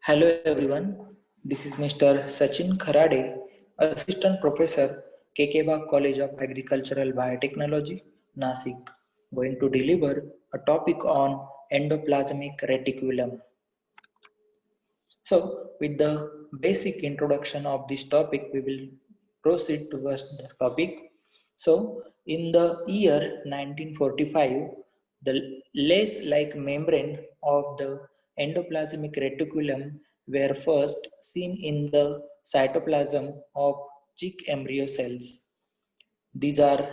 Hello everyone, this is Mr. Sachin Kharade, Assistant Professor, KK College of Agricultural Biotechnology, Nasik, going to deliver a topic on endoplasmic reticulum. So, with the basic introduction of this topic, we will proceed towards the topic. So, in the year 1945, the lace-like membrane of the endoplasmic reticulum were first seen in the cytoplasm of chick embryo cells. These are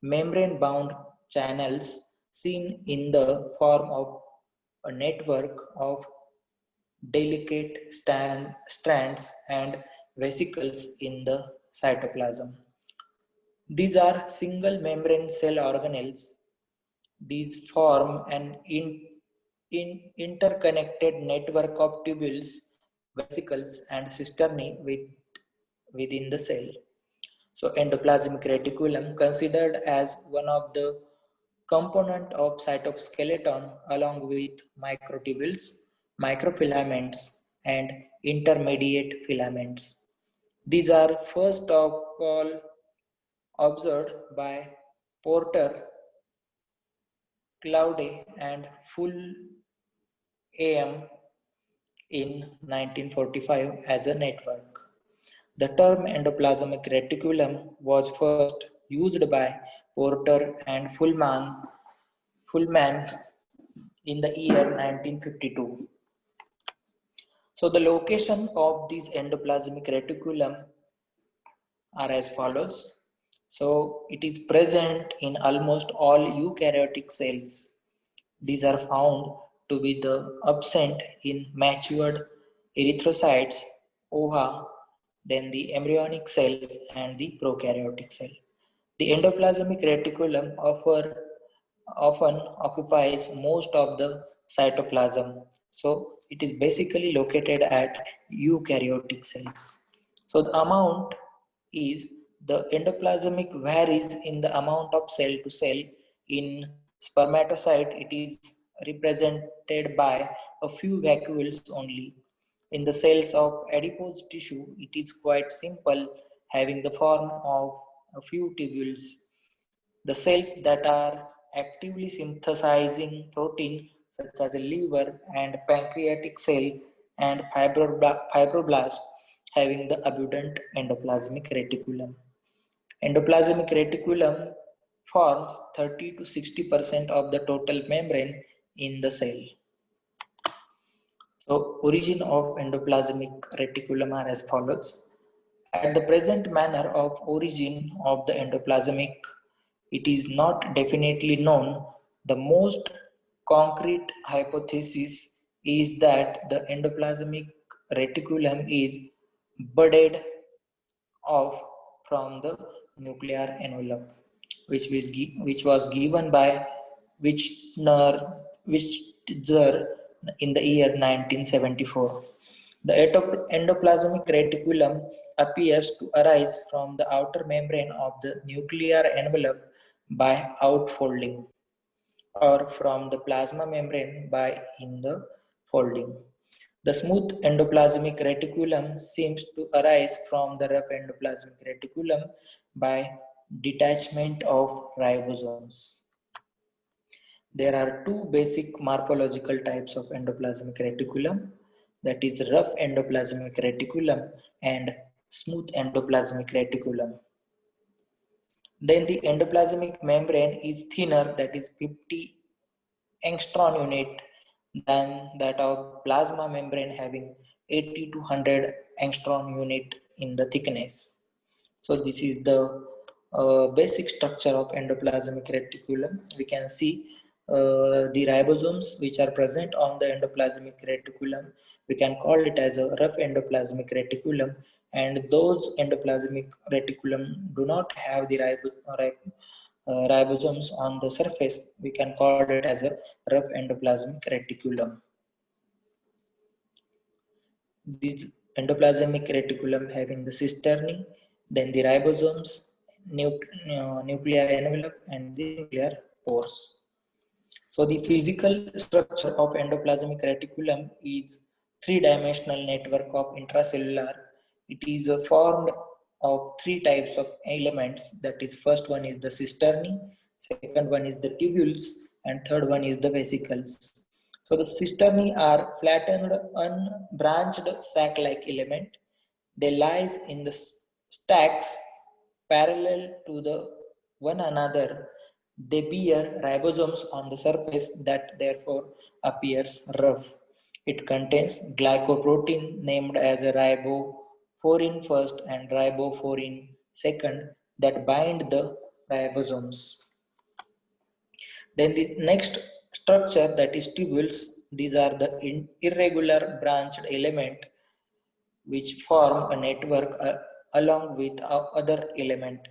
membrane-bound channels seen in the form of a network of delicate strands and vesicles in the cytoplasm. These are single membrane cell organelles. These form an interconnected network of tubules, vesicles, and cisternae within the cell. So endoplasmic reticulum considered as one of the component of cytoskeleton along with microtubules, microfilaments, and intermediate filaments. These are first of all observed by Porter, Claude, and Full AM in 1945 as a network. The term endoplasmic reticulum was first used by Porter and Fullman in the year 1952. So the location of these endoplasmic reticulum are as follows. So it is present in almost all eukaryotic cells. These are found to be absent in matured erythrocytes, ova, then the embryonic cells and the prokaryotic cell. The endoplasmic reticulum often occupies most of the cytoplasm. So it is basically located at eukaryotic cells. So the amount is the endoplasmic varies in the amount of cell to cell. In spermatocyte, it is represented by a few vacuoles only. In the cells of adipose tissue, it is quite simple, having the form of a few tubules. The cells that are actively synthesizing protein, such as a liver and pancreatic cell and fibroblast, having the abundant endoplasmic reticulum. Endoplasmic reticulum forms 30 to 60% of the total membrane in the cell. So, origin of endoplasmic reticulum are as follows. At the present manner of origin of the endoplasmic, it is not definitely known. The most concrete hypothesis is that the endoplasmic reticulum is budded off from the nuclear envelope, which was given by Wichner in the year 1974. The endoplasmic reticulum appears to arise from the outer membrane of the nuclear envelope by outfolding, or from the plasma membrane by in the folding. The smooth endoplasmic reticulum seems to arise from the rough endoplasmic reticulum by detachment of ribosomes. There are two basic morphological types of endoplasmic reticulum, that is rough endoplasmic reticulum and smooth endoplasmic reticulum. Then the endoplasmic membrane is thinner, that is 50 angstrom unit, than that of plasma membrane having 80 to 100 angstrom unit in the thickness. So this is the basic structure of endoplasmic reticulum. We can see the ribosomes which are present on the endoplasmic reticulum. We can call it as a rough endoplasmic reticulum, and those endoplasmic reticulum do not have the ribosomes on the surface. We can call it as a rough endoplasmic reticulum. This endoplasmic reticulum having the cisternae, then the ribosomes, nuclear envelope, and the nuclear pores. So the physical structure of endoplasmic reticulum is three-dimensional network of intracellular. It is formed of three types of elements. That is, first one is the cisternae, second one is the tubules, and third one is the vesicles. So the cisternae are flattened, unbranched sac-like element. They lies in the stacks parallel to the one another. They bear ribosomes on the surface that therefore appears rough. It contains glycoprotein named as a riboforin first and riboforin second that bind the ribosomes. Then the next structure, that is tubules. These are the irregular branched element which form a network along with other element.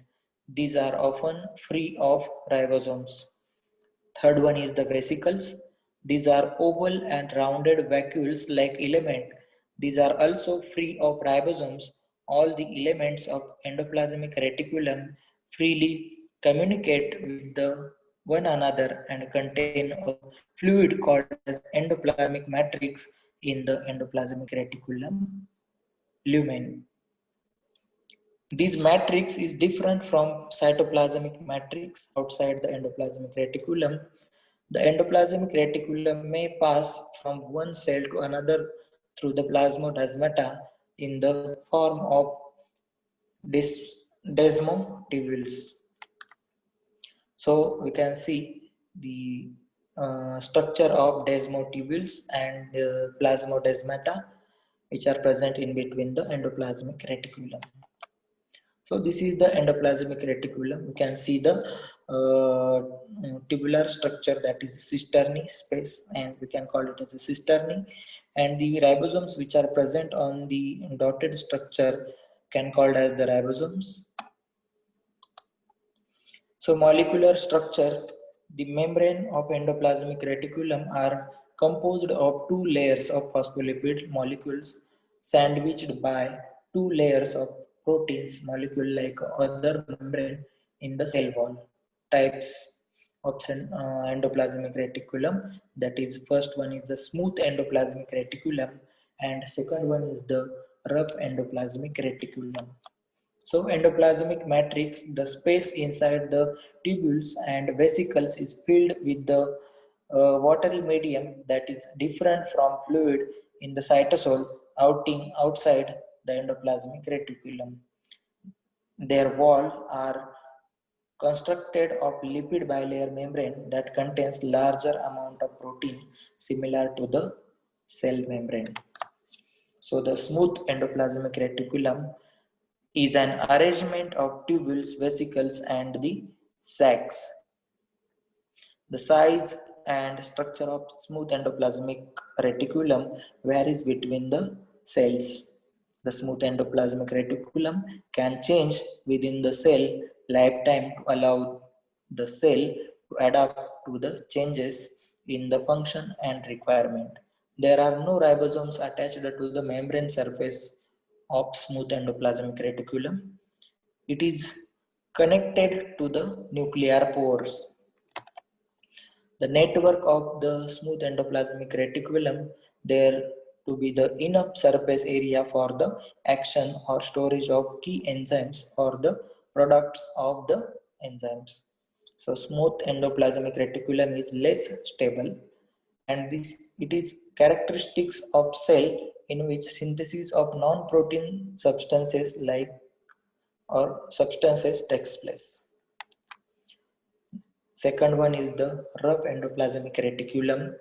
These are often free of ribosomes. Third one is the vesicles. These are oval and rounded vacuoles like element. These are also free of ribosomes. All the elements of endoplasmic reticulum freely communicate with the one another and contain a fluid called as endoplasmic matrix in the endoplasmic reticulum lumen. This matrix is different from cytoplasmic matrix outside the endoplasmic reticulum. The endoplasmic reticulum may pass from one cell to another through the plasmodesmata in the form of desmotubules. So we can see the structure of desmotubules and plasmodesmata which are present in between the endoplasmic reticulum. So this is the endoplasmic reticulum. We can see the tubular structure, that is cisternae space, and we can call it as a cisternae. And the ribosomes which are present on the dotted structure can called as the ribosomes. So molecular structure, the membrane of endoplasmic reticulum are composed of two layers of phospholipid molecules sandwiched by two layers of proteins molecule like other membrane in the cell wall. Types of endoplasmic reticulum, that is, first one is the smooth endoplasmic reticulum and second one is the rough endoplasmic reticulum. So endoplasmic matrix, the space inside the tubules and vesicles is filled with the watery medium that is different from fluid in the cytosol outside the endoplasmic reticulum. Their wall are constructed of lipid bilayer membrane that contains larger amount of protein similar to the cell membrane. So the smooth endoplasmic reticulum is an arrangement of tubules, vesicles, and the sacs. The size and structure of smooth endoplasmic reticulum varies between the cells. The smooth endoplasmic reticulum can change within the cell lifetime to allow the cell to adapt to the changes in the function and requirement. There are no ribosomes attached to the membrane surface of smooth endoplasmic reticulum. It is connected to the nuclear pores. The network of the smooth endoplasmic reticulum there to be the enough surface area for the action or storage of key enzymes or the products of the enzymes. So smooth endoplasmic reticulum is less stable, and this it is characteristics of cell in which synthesis of non-protein substances like or substances takes place. Second one is the rough endoplasmic reticulum.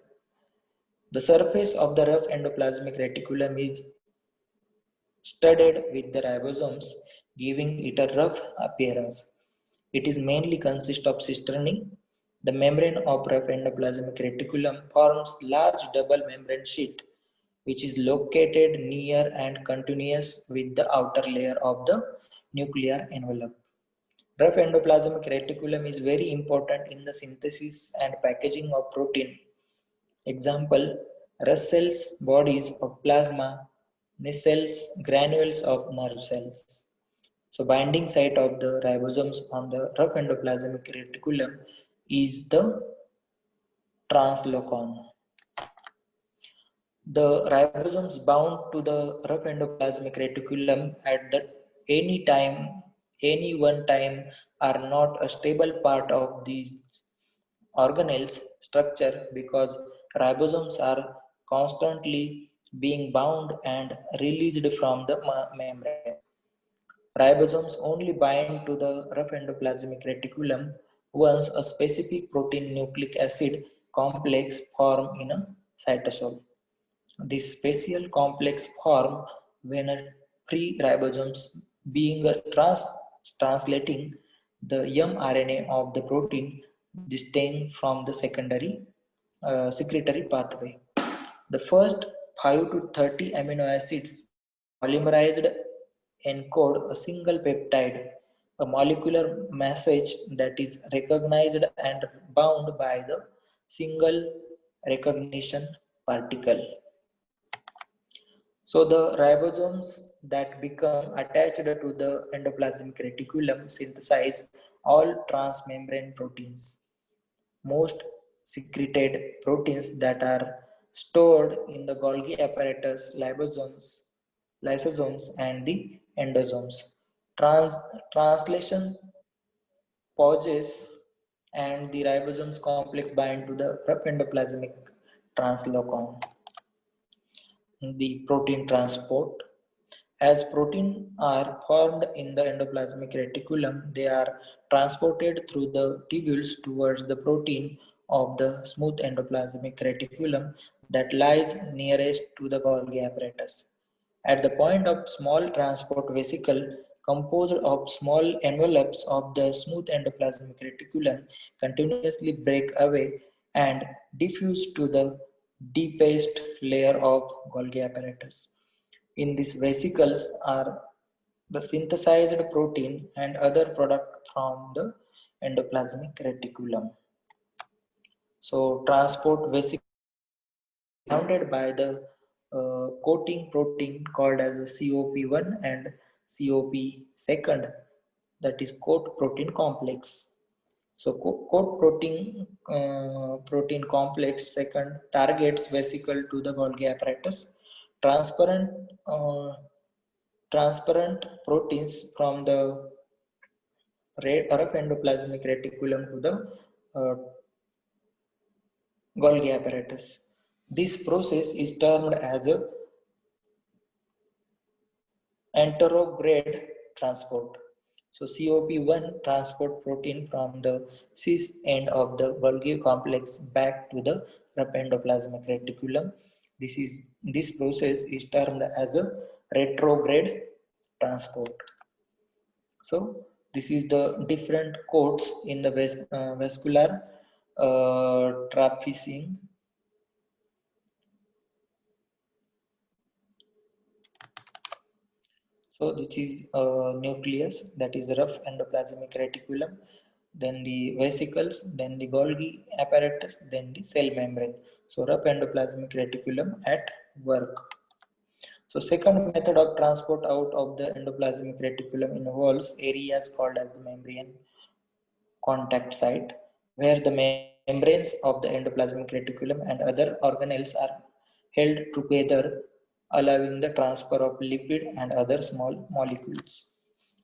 The surface of the rough endoplasmic reticulum is studded with the ribosomes, giving it a rough appearance. It is mainly consists of cisternae. The membrane of rough endoplasmic reticulum forms large double membrane sheet, which is located near and continuous with the outer layer of the nuclear envelope. Rough endoplasmic reticulum is very important in the synthesis and packaging of protein. Example, Russell's bodies of plasma, Nissell's granules of nerve cells. So binding site of the ribosomes on the rough endoplasmic reticulum is the translocon. The ribosomes bound to the rough endoplasmic reticulum at the any time, any one time, are not a stable part of the organelles structure because ribosomes are constantly being bound and released from the membrane. Ribosomes only bind to the rough endoplasmic reticulum once a specific protein nucleic acid complex form in a cytosol. This special complex form when a pre-ribosomes being a translating the mRNA of the protein distinct from the secondary secretory pathway. The first 5 to 30 amino acids polymerized encode a single peptide, a molecular message that is recognized and bound by the single recognition particle. So the ribosomes that become attached to the endoplasmic reticulum synthesize all transmembrane proteins. Most secreted proteins that are stored in the Golgi apparatus, lysosomes, and the endosomes. Translation pauses and the ribosomes complex bind to the rough endoplasmic translocon. The protein transport. As proteins are formed in the endoplasmic reticulum, they are transported through the tubules towards the protein of the smooth endoplasmic reticulum that lies nearest to the Golgi apparatus. At the point of small transport vesicle composed of small envelopes of the smooth endoplasmic reticulum continuously break away and diffuse to the deepest layer of Golgi apparatus. In these vesicles are the synthesized protein and other product from the endoplasmic reticulum. So transport vesicle surrounded by the coating protein called as a COP1 and COP second, that is coat protein complex. So coat protein complex second targets vesicle to the Golgi apparatus. Transparent uh, transparent proteins from the rough endoplasmic reticulum to the uh, Golgi apparatus. This process is termed as a anterograde transport. So COP1 transport protein from the cis end of the Golgi complex back to the rough endoplasmic reticulum. This process is termed as a retrograde transport. So this is the different codes in the vascular trapezing. So this is nucleus, that is rough endoplasmic reticulum, then the vesicles, then the Golgi apparatus, then the cell membrane. So rough endoplasmic reticulum at work. So second method of transport out of the endoplasmic reticulum involves areas called as the membrane contact site, where the membranes of the endoplasmic reticulum and other organelles are held together, allowing the transfer of lipid and other small molecules.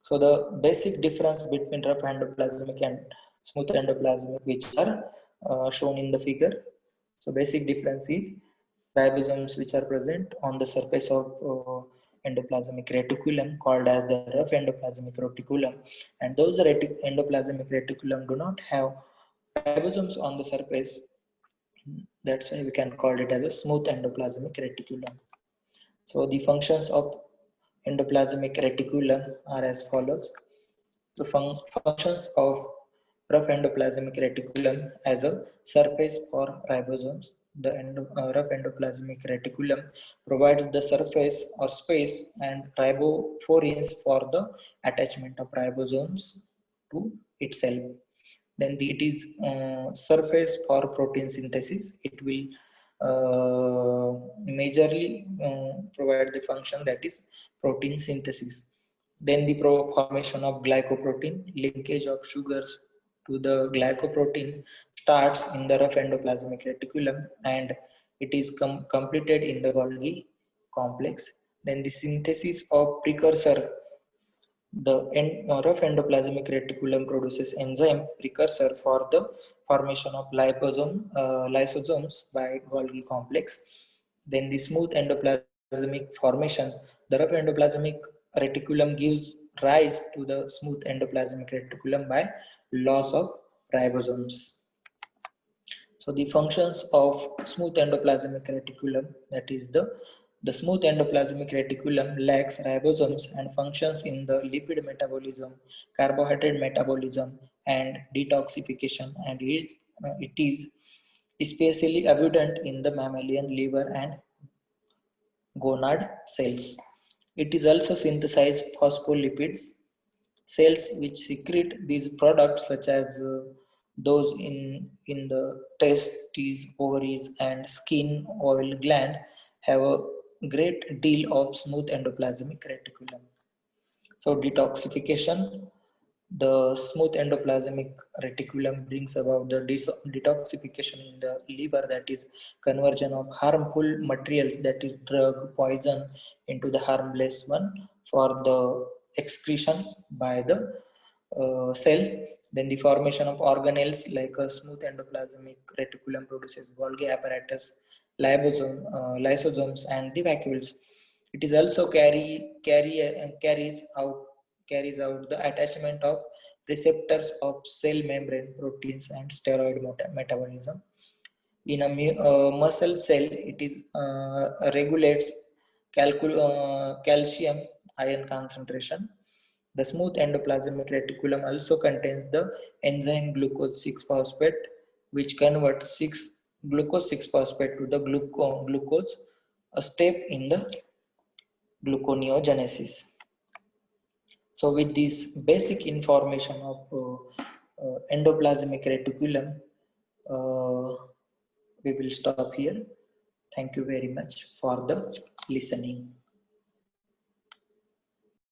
So the basic difference between rough endoplasmic and smooth endoplasmic, which are shown in the figure. So basic difference is ribosomes which are present on the surface of endoplasmic reticulum called as the rough endoplasmic reticulum, and those endoplasmic reticulum do not have ribosomes on the surface. That's why we can call it as a smooth endoplasmic reticulum. So the functions of endoplasmic reticulum are as follows. The functions of rough endoplasmic reticulum as a surface for ribosomes. The rough endoplasmic reticulum provides the surface or space and ribophorins for the attachment of ribosomes to itself. Then it is surface for protein synthesis. It will majorly provide the function that is protein synthesis. Then the formation of glycoprotein, linkage of sugars to the glycoprotein starts in the rough endoplasmic reticulum, and it is completed in the Golgi complex. Then the synthesis of precursor, the rough endoplasmic reticulum produces enzyme precursor for the formation of lysosomes by Golgi complex. Then the smooth endoplasmic formation, the rough endoplasmic reticulum gives rise to the smooth endoplasmic reticulum by loss of ribosomes. So the functions of smooth endoplasmic reticulum, that is the smooth endoplasmic reticulum lacks ribosomes and functions in the lipid metabolism, carbohydrate metabolism, and detoxification, and it is especially abundant in the mammalian liver and gonad cells. It is also synthesized phospholipids. Cells which secrete these products, such as those in the testes, ovaries, and skin oil gland, have a great deal of smooth endoplasmic reticulum. So detoxification, the smooth endoplasmic reticulum brings about the detoxification in the liver, that is conversion of harmful materials, that is drug, poison, into the harmless one for the excretion by the cell. Then the formation of organelles like a smooth endoplasmic reticulum produces Golgi apparatus, lysosomes, and the vacuoles. It is also carries out the attachment of receptors of cell membrane proteins and steroid metabolism. In a muscle cell, it is regulates calcium ion concentration. The smooth endoplasmic reticulum also contains the enzyme glucose 6-phosphate, which converts 6 glucose 6-phosphate to the glucose, a step in the gluconeogenesis. So with this basic information of endoplasmic reticulum, we will stop here. Thank you very much for the listening.